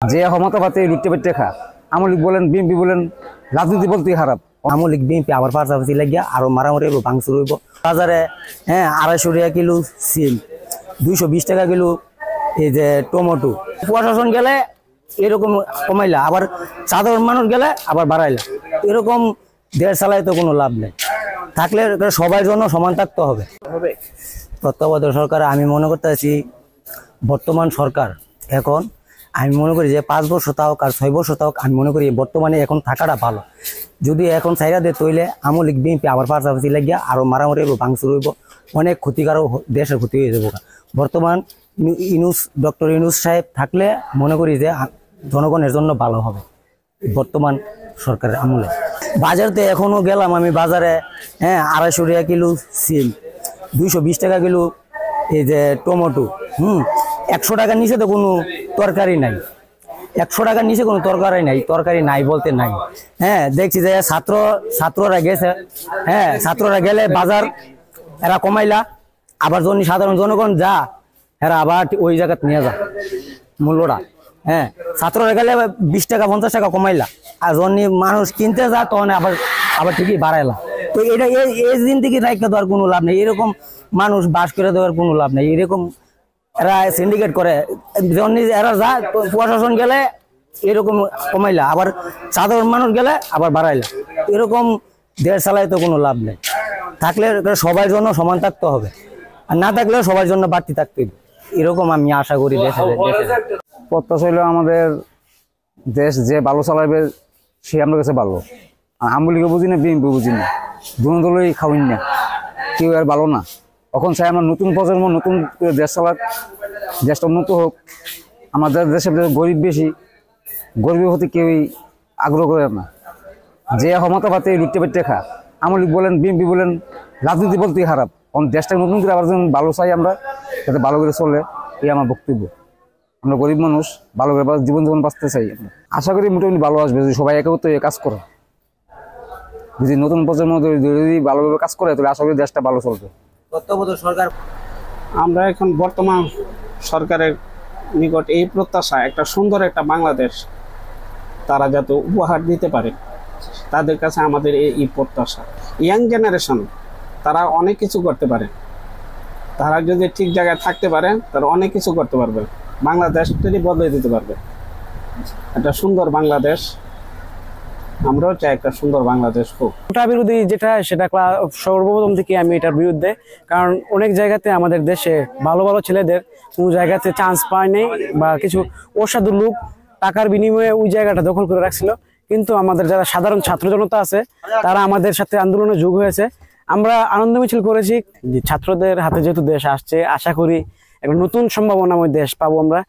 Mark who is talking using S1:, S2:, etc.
S1: যে ক্ষমতা পাতে লুটতে পেটে খা আওয়ামী লীগ বলেন বিএনপি বলেন রাজনীতি বলতেই খারাপ।
S2: আওয়ামী লীগ বিএনপি আবার পাশাপাশি লাগিয়া আরো মারামারি হইব, ভাঙচুর হইব। বাজারে 250 টাকা কিলো সিম, 220 টাকা কিলো এই যে টমেটো। প্রশাসন গেলে এরকম কমাইলা, আবার সাধারণ মানুষ গেলে আবার বাড়াইলা। এরকম দেশ চালায় তো কোনো লাভ নেই। থাকলে সবার জন্য সমান থাকতে হবে। তত্ত্বাবধায়ক সরকার আমি মনে করতেছি বর্তমান সরকার এখন আমি মনে করি যে 5 বছর থাক আর 6 বছর থাক, আমি মনে করি বর্তমানে এখন থাকাটা ভালো। যদি এখন চাইরা দিয়ে তৈলে আওয়ামী লীগ বিএনপি আবার পাশাপাশি লাগিয়া আরো মারামারি হইব, ভাঙচুর হইব, অনেক ক্ষতিকারক, দেশের ক্ষতি হয়ে যাবো। বর্তমান ডক্টর ইউনূস সাহেব থাকলে মনে করি যে জনগণের জন্য ভালো হবে বর্তমান সরকারের আমলে। বাজারতে এখনো গেলাম আমি বাজারে 250 টাকা কিলো সিম, 220 টাকা কিলো এই যে টমেটো। 100 টাকার নিচে তো কোনো তরকারি নাই। 100 টাকার নিচে কোনো তরকারি নাই বলতে নাই। দেখছি যে ছাত্ররা গেছে, ছাত্ররা গেলে বাজার এরা কমাইলা, আবার যদি সাধারণ জনগণ যা এরা আবার ওই জায়গাতে নিয়ে যা মূল্যটা। ছাত্ররা গেলে 20 টাকা 50 টাকা কমাইলা, আর যখন মানুষ কিনতে যা তখন আবার ঠিকই বাড়াইলা। তো এটা এই দিন থেকে রাখতে দেওয়ার কোনো লাভ নেই। এরকম মানুষ বাস করে দেওয়ার কোনো লাভ নেই। এরকম এরা সিন্ডিকেট করে, যখন এরা যা প্রশাসন গেলে এরকম কমাইলা, আবার সাধারণ মানুষ গেলে আবার বাড়াইলা। এরকম দেশ চালায় তো কোনো লাভ নেই। থাকলে সবার জন্য সমান থাকতে হবে, আর না থাকলেও সবার জন্য বাড়তি থাকতে হবে। এরকম আমি আশা করি দেশে।
S1: প্রত্যাশা হইলো আমাদের দেশ যে ভালো চালাবে সে আমার কাছে ভালো। আওয়ামী লীগও বুঝি না, বিএনপি বুঝি না, দুনো দলই খাওয়াই না, কেউ আর ভালো না। এখন চাই আমরা নতুন প্রজন্ম নতুন দেশ চালাক, দেশটা উন্নত হোক। আমাদের দেশে গরিব বেশি, গরিবের প্রতি কেউই আগ্রহ করে না। যে ক্ষমতা পাতে লুটতে পেটে খা আওয়ামী লীগ বলেন বিএনপি বলেন রাজনীতি বলতেই খারাপ। কারণ দেশটা নতুন করে আবার ভালো চাই আমরা, যাতে ভালো করে চলে, এই আমার বক্তব্য। আমরা গরিব মানুষ, ভালো করে জীবন বাঁচতে চাই। আশা করি মোটামুটি ভালো আসবে যদি সবাই একত্রে কাজ করে। যদি নতুন প্রজন্ম যদি ভালোভাবে কাজ করে তাহলে আশা করি দেশটা ভালো চলবে।
S2: তত্ত্বাবধায়ক সরকার
S3: আমরা এখন বর্তমান সরকারের নিকট এই প্রত্যাশা একটা সুন্দর একটা বাংলাদেশ তারা যাতে উপহার দিতে পারে, তাদের কাছে আমাদের এই প্রত্যাশা। ইয়াং জেনারেশন তারা অনেক কিছু করতে পারে, তারা যদি ঠিক জায়গায় থাকতে পারে তারা অনেক কিছু করতে পারবে, বাংলাদেশটাই বদলে দিতে পারবে। একটা সুন্দর বাংলাদেশ, আমরাও চাই একটা সুন্দর বাংলাদেশ হোক।
S4: কোটা বিরোধী যেটা, সেটা সর্বপ্রথম থেকে আমি এটার বিরুদ্ধে। কারণ অনেক জায়গাতে আমাদের দেশে ভালো ভালো ছেলেদের কোনো জায়গাতে চান্স পায় নাই, বা কিছু অসাধু লোক টাকার বিনিময়ে ওই জায়গাটা দখল করে রাখছিল। কিন্তু আমাদের যারা সাধারণ ছাত্র জনতা আছে তারা আমাদের সাথে আন্দোলনে যোগ হয়েছে। আমরা আনন্দ মিছিল করেছি। ছাত্রদের হাতে যেহেতু দেশ আসছে, আশা করি একটা নতুন সম্ভাবনাময় দেশ পাবো আমরা।